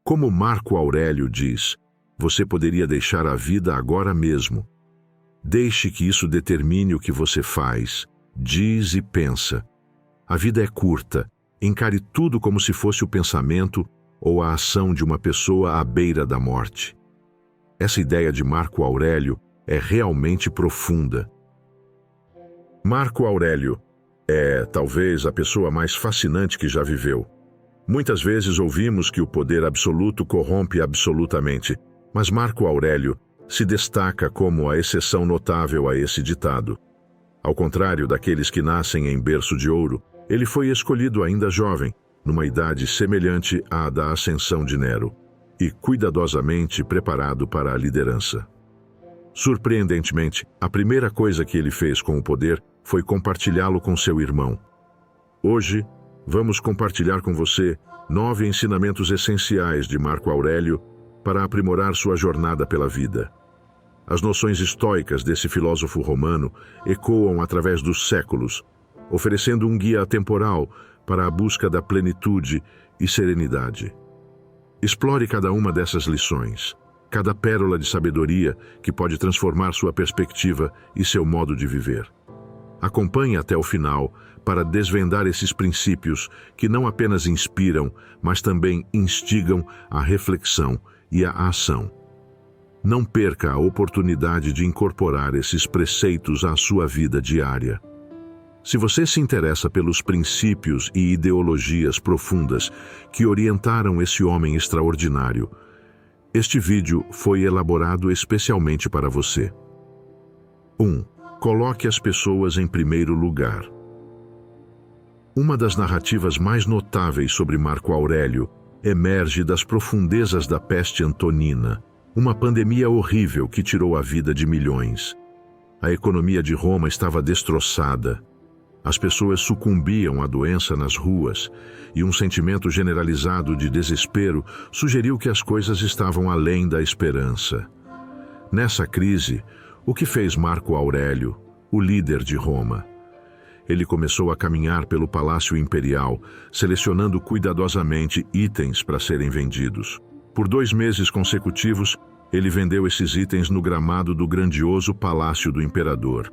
Como Marco Aurélio diz, você poderia deixar a vida agora mesmo. Deixe que isso determine o que você faz, diz e pensa. A vida é curta, encare tudo como se fosse o pensamento ou a ação de uma pessoa à beira da morte. Essa ideia de Marco Aurélio é realmente profunda. Marco Aurélio é, talvez, a pessoa mais fascinante que já viveu. Muitas vezes ouvimos que o poder absoluto corrompe absolutamente, mas Marco Aurélio se destaca como a exceção notável a esse ditado. Ao contrário daqueles que nascem em berço de ouro, ele foi escolhido ainda jovem, numa idade semelhante à da ascensão de Nero, e cuidadosamente preparado para a liderança. Surpreendentemente, a primeira coisa que ele fez com o poder foi compartilhá-lo com seu irmão. Hoje, vamos compartilhar com você 9 ensinamentos essenciais de Marco Aurélio para aprimorar sua jornada pela vida. As noções estoicas desse filósofo romano ecoam através dos séculos, oferecendo um guia atemporal para a busca da plenitude e serenidade. Explore cada uma dessas lições, cada pérola de sabedoria que pode transformar sua perspectiva e seu modo de viver. Acompanhe até o final para desvendar esses princípios que não apenas inspiram, mas também instigam a reflexão e a ação. Não perca a oportunidade de incorporar esses preceitos à sua vida diária. Se você se interessa pelos princípios e ideologias profundas que orientaram esse homem extraordinário, este vídeo foi elaborado especialmente para você. 1. Coloque as pessoas em primeiro lugar. Uma das narrativas mais notáveis sobre Marco Aurélio emerge das profundezas da peste antonina, uma pandemia horrível que tirou a vida de milhões. A economia de Roma estava destroçada. As pessoas sucumbiam à doença nas ruas, e um sentimento generalizado de desespero sugeriu que as coisas estavam além da esperança. Nessa crise, o que fez Marco Aurélio, o líder de Roma? Ele começou a caminhar pelo Palácio Imperial, selecionando cuidadosamente itens para serem vendidos. Por 2 meses consecutivos, ele vendeu esses itens no gramado do grandioso Palácio do Imperador.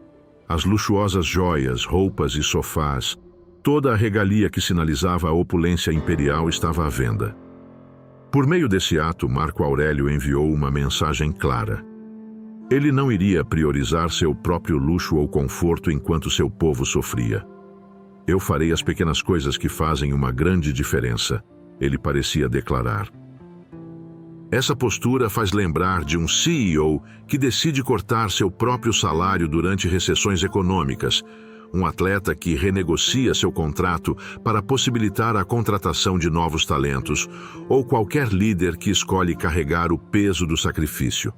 As luxuosas joias, roupas e sofás, toda a regalia que sinalizava a opulência imperial estava à venda. Por meio desse ato, Marco Aurélio enviou uma mensagem clara. Ele não iria priorizar seu próprio luxo ou conforto enquanto seu povo sofria. Eu farei as pequenas coisas que fazem uma grande diferença, ele parecia declarar. Essa postura faz lembrar de um CEO que decide cortar seu próprio salário durante recessões econômicas, um atleta que renegocia seu contrato para possibilitar a contratação de novos talentos, ou qualquer líder que escolhe carregar o peso do sacrifício.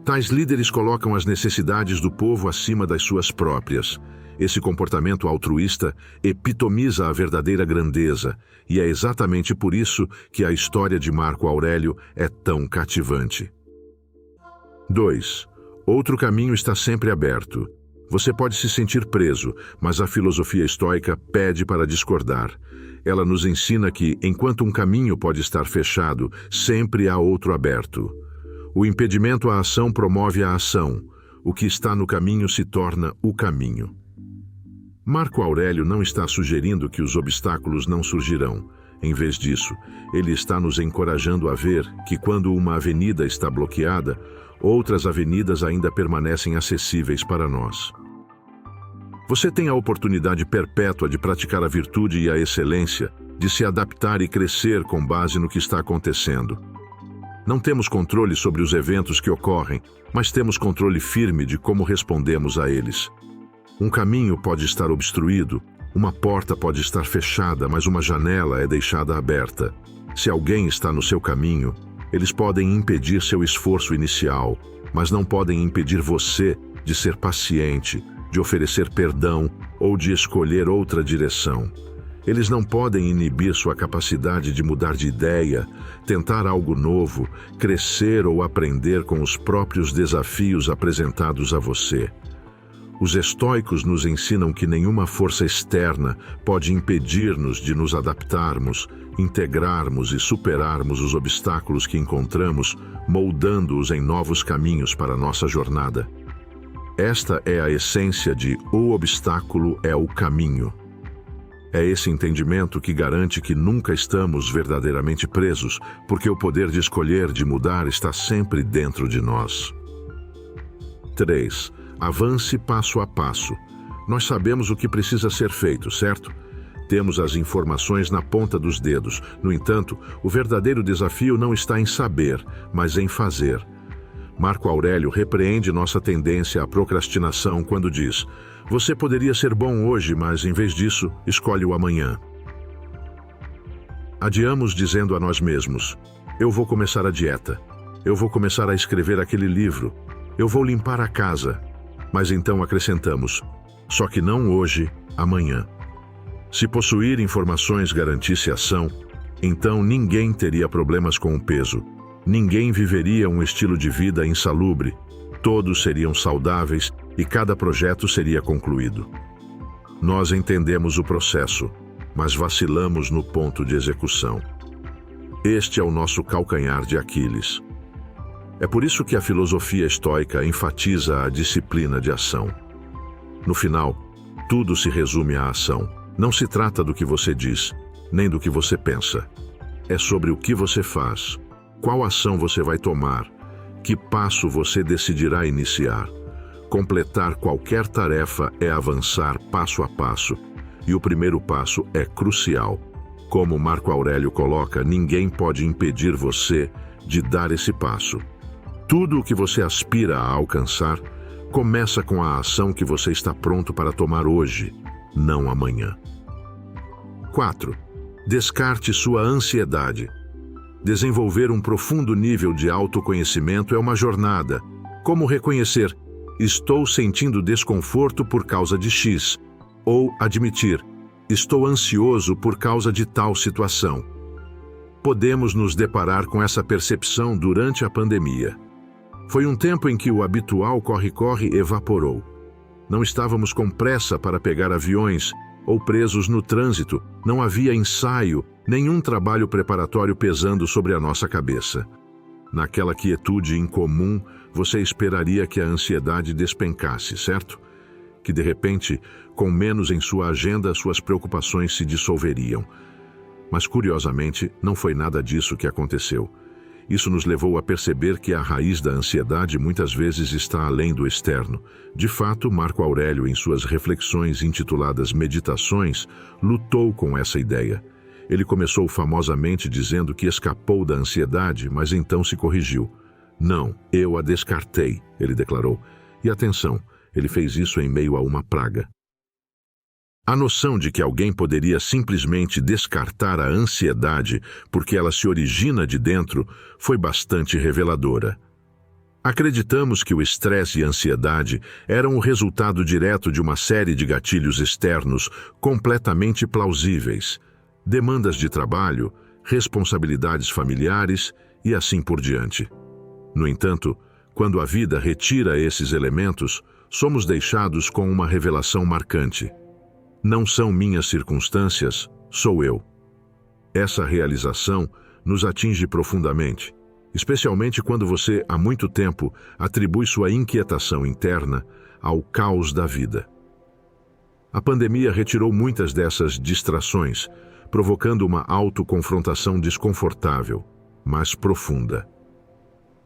Tais líderes colocam as necessidades do povo acima das suas próprias. Esse comportamento altruísta epitomiza a verdadeira grandeza, e é exatamente por isso que a história de Marco Aurélio é tão cativante. 2. Outro caminho está sempre aberto. Você pode se sentir preso, mas a filosofia estoica pede para discordar. Ela nos ensina que, enquanto um caminho pode estar fechado, sempre há outro aberto. O impedimento à ação promove a ação. O que está no caminho se torna o caminho. Marco Aurélio não está sugerindo que os obstáculos não surgirão. Em vez disso, ele está nos encorajando a ver que quando uma avenida está bloqueada, outras avenidas ainda permanecem acessíveis para nós. Você tem a oportunidade perpétua de praticar a virtude e a excelência, de se adaptar e crescer com base no que está acontecendo. Não temos controle sobre os eventos que ocorrem, mas temos controle firme de como respondemos a eles. Um caminho pode estar obstruído, uma porta pode estar fechada, mas uma janela é deixada aberta. Se alguém está no seu caminho, eles podem impedir seu esforço inicial, mas não podem impedir você de ser paciente, de oferecer perdão ou de escolher outra direção. Eles não podem inibir sua capacidade de mudar de ideia, tentar algo novo, crescer ou aprender com os próprios desafios apresentados a você. Os estoicos nos ensinam que nenhuma força externa pode impedir-nos de nos adaptarmos integrarmos e superarmos os obstáculos que encontramos, moldando-os em novos caminhos para a nossa jornada. Esta é a essência de o obstáculo é o caminho. É esse entendimento que garante que nunca estamos verdadeiramente presos, porque o poder de escolher, de mudar, está sempre dentro de nós. 3. Avance passo a passo. Nós sabemos o que precisa ser feito, certo? Temos as informações na ponta dos dedos. No entanto, o verdadeiro desafio não está em saber, mas em fazer. Marco Aurélio repreende nossa tendência à procrastinação quando diz: você poderia ser bom hoje, mas em vez disso, escolhe o amanhã. Adiamos dizendo a nós mesmos: eu vou começar a dieta, eu vou começar a escrever aquele livro, eu vou limpar a casa. Mas então acrescentamos: só que não hoje, amanhã. Se possuir informações garantisse ação, então ninguém teria problemas com o peso, ninguém viveria um estilo de vida insalubre, todos seriam saudáveis e cada projeto seria concluído. Nós entendemos o processo, mas vacilamos no ponto de execução. Este é o nosso calcanhar de Aquiles. É por isso que a filosofia estoica enfatiza a disciplina de ação. No final, tudo se resume à ação. Não se trata do que você diz, nem do que você pensa. É sobre o que você faz, qual ação você vai tomar, que passo você decidirá iniciar. Completar qualquer tarefa é avançar passo a passo, e o primeiro passo é crucial. Como Marco Aurélio coloca, ninguém pode impedir você de dar esse passo. Tudo o que você aspira a alcançar começa com a ação que você está pronto para tomar hoje, não amanhã. 4. Descarte sua ansiedade. Desenvolver um profundo nível de autoconhecimento é uma jornada. Como reconhecer: estou sentindo desconforto por causa de X, ou admitir: estou ansioso por causa de tal situação. Podemos nos deparar com essa percepção durante a pandemia. Foi um tempo em que o habitual corre-corre evaporou. Não estávamos com pressa para pegar aviões ou presos no trânsito, não havia ensaio, nenhum trabalho preparatório pesando sobre a nossa cabeça. Naquela quietude incomum, você esperaria que a ansiedade despencasse, certo? Que de repente, com menos em sua agenda, suas preocupações se dissolveriam. Mas curiosamente, não foi nada disso que aconteceu. Isso nos levou a perceber que a raiz da ansiedade muitas vezes está além do externo. De fato, Marco Aurélio, em suas reflexões intituladas Meditações, lutou com essa ideia. Ele começou famosamente dizendo que escapou da ansiedade, mas então se corrigiu. Não, eu a descartei, ele declarou. E atenção, ele fez isso em meio a uma praga. A noção de que alguém poderia simplesmente descartar a ansiedade porque ela se origina de dentro foi bastante reveladora. Acreditamos que o estresse e a ansiedade eram o resultado direto de uma série de gatilhos externos completamente plausíveis, demandas de trabalho, responsabilidades familiares e assim por diante. No entanto, quando a vida retira esses elementos, somos deixados com uma revelação marcante. Não são minhas circunstâncias, sou eu. Essa realização nos atinge profundamente, especialmente quando você, há muito tempo, atribui sua inquietação interna ao caos da vida. A pandemia retirou muitas dessas distrações, provocando uma autoconfrontação desconfortável, mas profunda.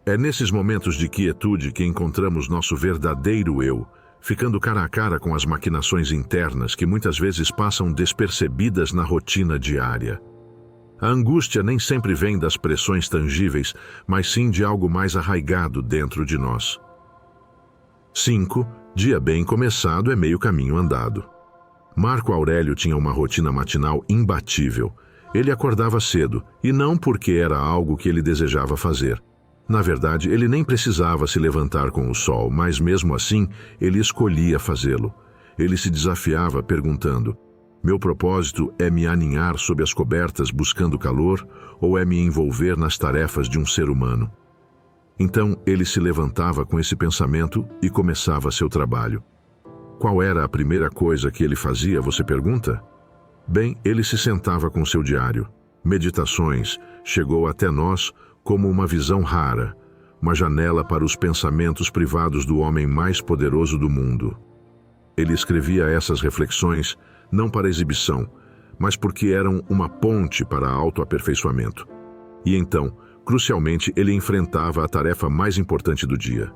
É nesses momentos de quietude que encontramos nosso verdadeiro eu, ficando cara a cara com as maquinações internas que muitas vezes passam despercebidas na rotina diária. A angústia nem sempre vem das pressões tangíveis, mas sim de algo mais arraigado dentro de nós. 5. Dia bem começado é meio caminho andado. Marco Aurélio tinha uma rotina matinal imbatível. Ele acordava cedo, e não porque era algo que ele desejava fazer. Na verdade, ele nem precisava se levantar com o sol, mas mesmo assim, ele escolhia fazê-lo. Ele se desafiava perguntando: meu propósito é me aninhar sob as cobertas buscando calor ou é me envolver nas tarefas de um ser humano? Então, ele se levantava com esse pensamento e começava seu trabalho. Qual era a primeira coisa que ele fazia, você pergunta? Bem, ele se sentava com seu diário. Meditações chegou até nós como uma visão rara, uma janela para os pensamentos privados do homem mais poderoso do mundo. Ele escrevia essas reflexões não para exibição, mas porque eram uma ponte para autoaperfeiçoamento. E então, crucialmente, ele enfrentava a tarefa mais importante do dia.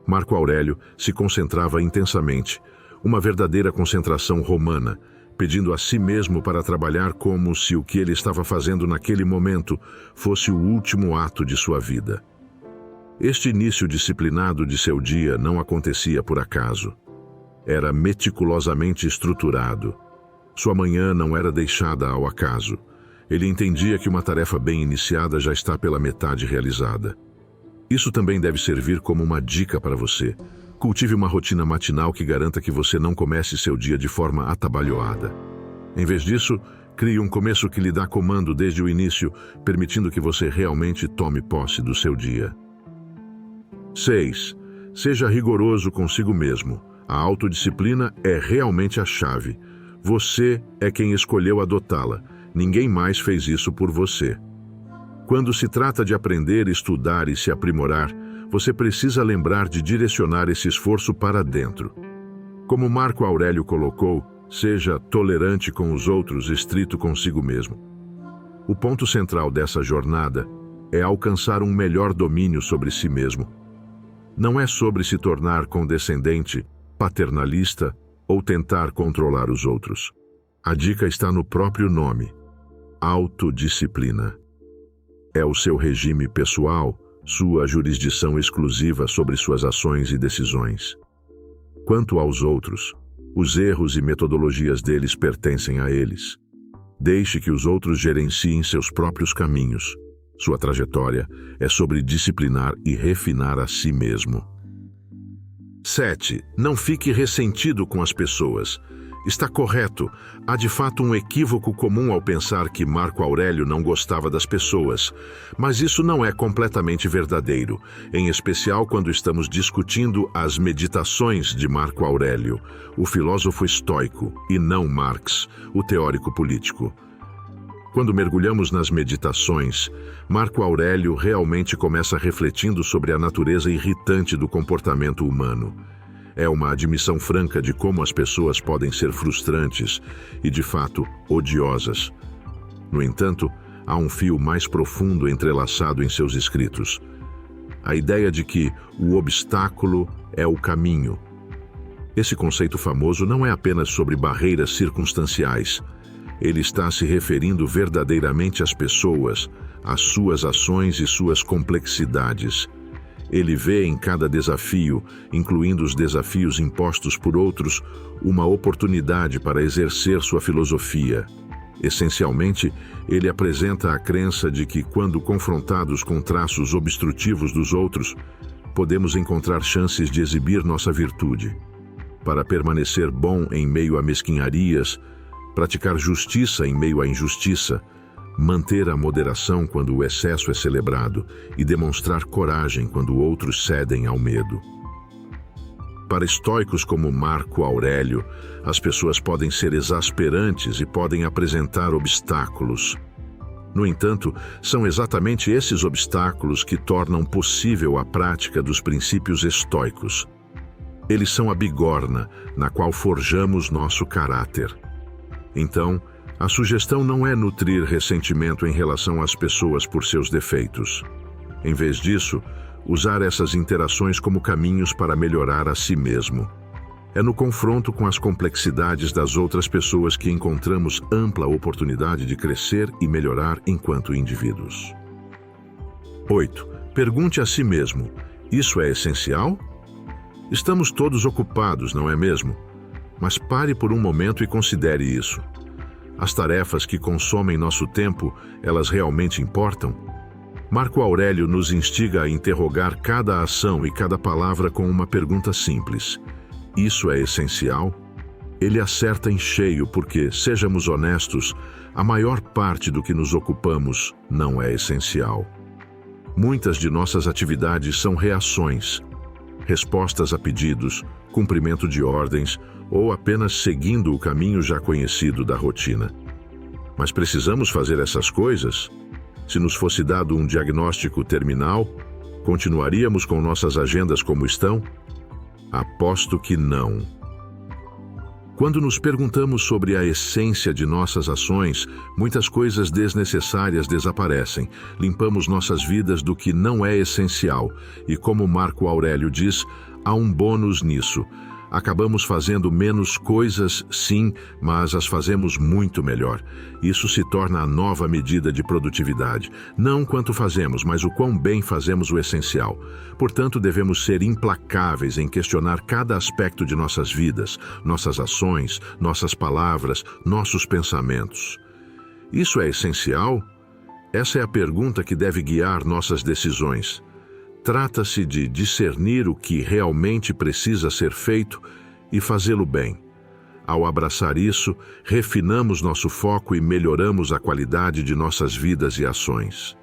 Marco Aurélio se concentrava intensamente, uma verdadeira concentração romana, pedindo a si mesmo para trabalhar como se o que ele estava fazendo naquele momento fosse o último ato de sua vida. Este início disciplinado de seu dia não acontecia por acaso. Era meticulosamente estruturado. Sua manhã não era deixada ao acaso. Ele entendia que uma tarefa bem iniciada já está pela metade realizada. Isso também deve servir como uma dica para você. Cultive uma rotina matinal que garanta que você não comece seu dia de forma atabalhoada. Em vez disso, crie um começo que lhe dá comando desde o início, permitindo que você realmente tome posse do seu dia. 6. Seja rigoroso consigo mesmo. A autodisciplina é realmente a chave. Você é quem escolheu adotá-la. Ninguém mais fez isso por você. Quando se trata de aprender, estudar e se aprimorar, você precisa lembrar de direcionar esse esforço para dentro. Como Marco Aurélio colocou, seja tolerante com os outros, estrito consigo mesmo. O ponto central dessa jornada é alcançar um melhor domínio sobre si mesmo. Não é sobre se tornar condescendente, paternalista ou tentar controlar os outros. A dica está no próprio nome: autodisciplina. É o seu regime pessoal, sua jurisdição exclusiva sobre suas ações e decisões. Quanto aos outros, os erros e metodologias deles pertencem a eles. Deixe que os outros gerenciem seus próprios caminhos. Sua trajetória é sobre disciplinar e refinar a si mesmo. 7. Não fique ressentido com as pessoas. Está correto. Há de fato um equívoco comum ao pensar que Marco Aurélio não gostava das pessoas, mas isso não é completamente verdadeiro, em especial quando estamos discutindo as Meditações de Marco Aurélio, o filósofo estoico, e não Marx, o teórico político. Quando mergulhamos nas Meditações, Marco Aurélio realmente começa refletindo sobre a natureza irritante do comportamento humano. É uma admissão franca de como as pessoas podem ser frustrantes e, de fato, odiosas. No entanto, há um fio mais profundo entrelaçado em seus escritos. A ideia de que o obstáculo é o caminho. Esse conceito famoso não é apenas sobre barreiras circunstanciais. Ele está se referindo verdadeiramente às pessoas, às suas ações e suas complexidades. Ele vê em cada desafio, incluindo os desafios impostos por outros, uma oportunidade para exercer sua filosofia. Essencialmente, ele apresenta a crença de que, quando confrontados com traços obstrutivos dos outros, podemos encontrar chances de exibir nossa virtude. Para permanecer bom em meio a mesquinharias, praticar justiça em meio à injustiça, manter a moderação quando o excesso é celebrado e demonstrar coragem quando outros cedem ao medo. Para estoicos como Marco Aurélio, as pessoas podem ser exasperantes e podem apresentar obstáculos. No entanto, são exatamente esses obstáculos que tornam possível a prática dos princípios estoicos. Eles são a bigorna na qual forjamos nosso caráter. Então, a sugestão não é nutrir ressentimento em relação às pessoas por seus defeitos. Em vez disso, usar essas interações como caminhos para melhorar a si mesmo. É no confronto com as complexidades das outras pessoas que encontramos ampla oportunidade de crescer e melhorar enquanto indivíduos. 8. Pergunte a si mesmo: isso é essencial? Estamos todos ocupados, não é mesmo? Mas pare por um momento e considere isso. As tarefas que consomem nosso tempo, elas realmente importam? Marco Aurélio nos instiga a interrogar cada ação e cada palavra com uma pergunta simples: isso é essencial? Ele acerta em cheio porque, sejamos honestos, a maior parte do que nos ocupamos não é essencial. Muitas de nossas atividades são reações, respostas a pedidos, cumprimento de ordens ou apenas seguindo o caminho já conhecido da rotina. Mas precisamos fazer essas coisas? Se nos fosse dado um diagnóstico terminal, continuaríamos com nossas agendas como estão? Aposto que não. Quando nos perguntamos sobre a essência de nossas ações, muitas coisas desnecessárias desaparecem. Limpamos nossas vidas do que não é essencial. E como Marco Aurélio diz, há um bônus nisso. Acabamos fazendo menos coisas, sim, mas as fazemos muito melhor. Isso se torna a nova medida de produtividade. Não quanto fazemos, mas o quão bem fazemos o essencial. Portanto, devemos ser implacáveis em questionar cada aspecto de nossas vidas, nossas ações, nossas palavras, nossos pensamentos. Isso é essencial? Essa é a pergunta que deve guiar nossas decisões. Trata-se de discernir o que realmente precisa ser feito e fazê-lo bem. Ao abraçar isso, refinamos nosso foco e melhoramos a qualidade de nossas vidas e ações.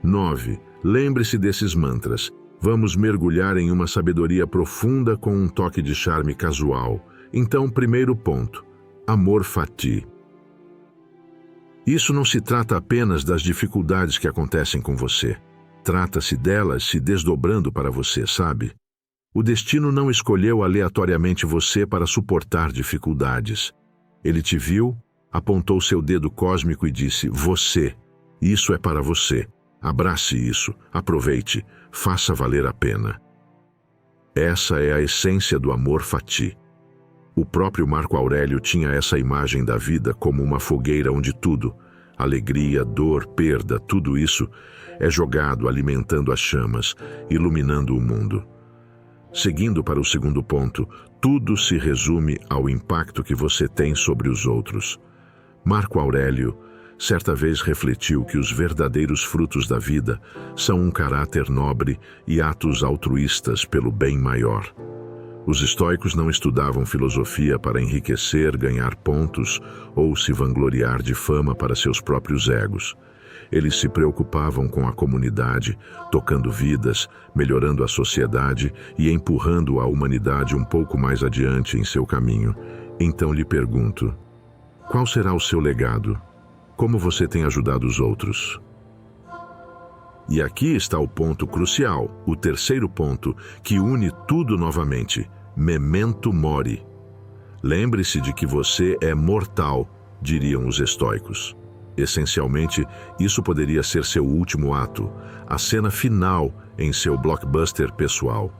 9. Lembre-se desses mantras. Vamos mergulhar em uma sabedoria profunda com um toque de charme casual. Então, primeiro ponto: amor fati. Isso não se trata apenas das dificuldades que acontecem com você. Trata-se delas se desdobrando para você, sabe? O destino não escolheu aleatoriamente você para suportar dificuldades. Ele te viu, apontou seu dedo cósmico e disse: você, isso é para você. Abrace isso, aproveite, faça valer a pena. Essa é a essência do amor fati. O próprio Marco Aurélio tinha essa imagem da vida como uma fogueira onde tudo, alegria, dor, perda, tudo isso é jogado alimentando as chamas, iluminando o mundo. Seguindo para o segundo ponto, tudo se resume ao impacto que você tem sobre os outros. Marco Aurélio certa vez refletiu que os verdadeiros frutos da vida são um caráter nobre e atos altruístas pelo bem maior. Os estoicos não estudavam filosofia para enriquecer, ganhar pontos ou se vangloriar de fama para seus próprios egos. Eles se preocupavam com a comunidade, tocando vidas, melhorando a sociedade e empurrando a humanidade um pouco mais adiante em seu caminho. Então lhe pergunto: qual será o seu legado? Como você tem ajudado os outros? E aqui está o ponto crucial, o terceiro ponto, que une tudo novamente: memento mori. Lembre-se de que você é mortal, diriam os estoicos. Essencialmente, isso poderia ser seu último ato, a cena final em seu blockbuster pessoal.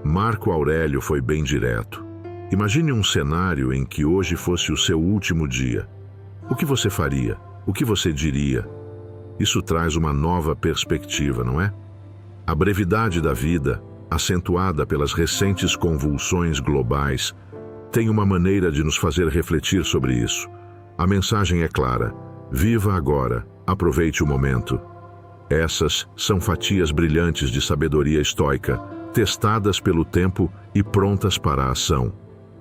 Marco Aurélio foi bem direto. Imagine um cenário em que hoje fosse o seu último dia. O que você faria? O que você diria? Isso traz uma nova perspectiva, não é? A brevidade da vida, acentuada pelas recentes convulsões globais, tem uma maneira de nos fazer refletir sobre isso. A mensagem é clara: viva agora, aproveite o momento. Essas são fatias brilhantes de sabedoria estoica, testadas pelo tempo e prontas para a ação.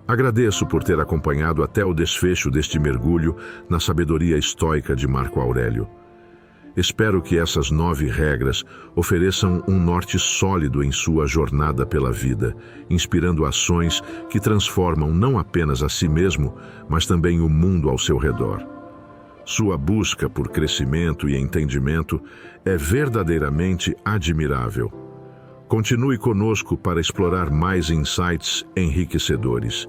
Agradeço por ter acompanhado até o desfecho deste mergulho na sabedoria estoica de Marco Aurélio. Espero que essas 9 regras ofereçam um norte sólido em sua jornada pela vida, inspirando ações que transformam não apenas a si mesmo, mas também o mundo ao seu redor. Sua busca por crescimento e entendimento é verdadeiramente admirável. Continue conosco para explorar mais insights enriquecedores.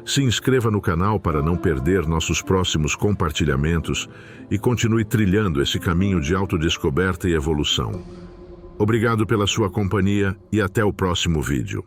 Se inscreva no canal para não perder nossos próximos compartilhamentos e continue trilhando esse caminho de autodescoberta e evolução. Obrigado pela sua companhia e até o próximo vídeo.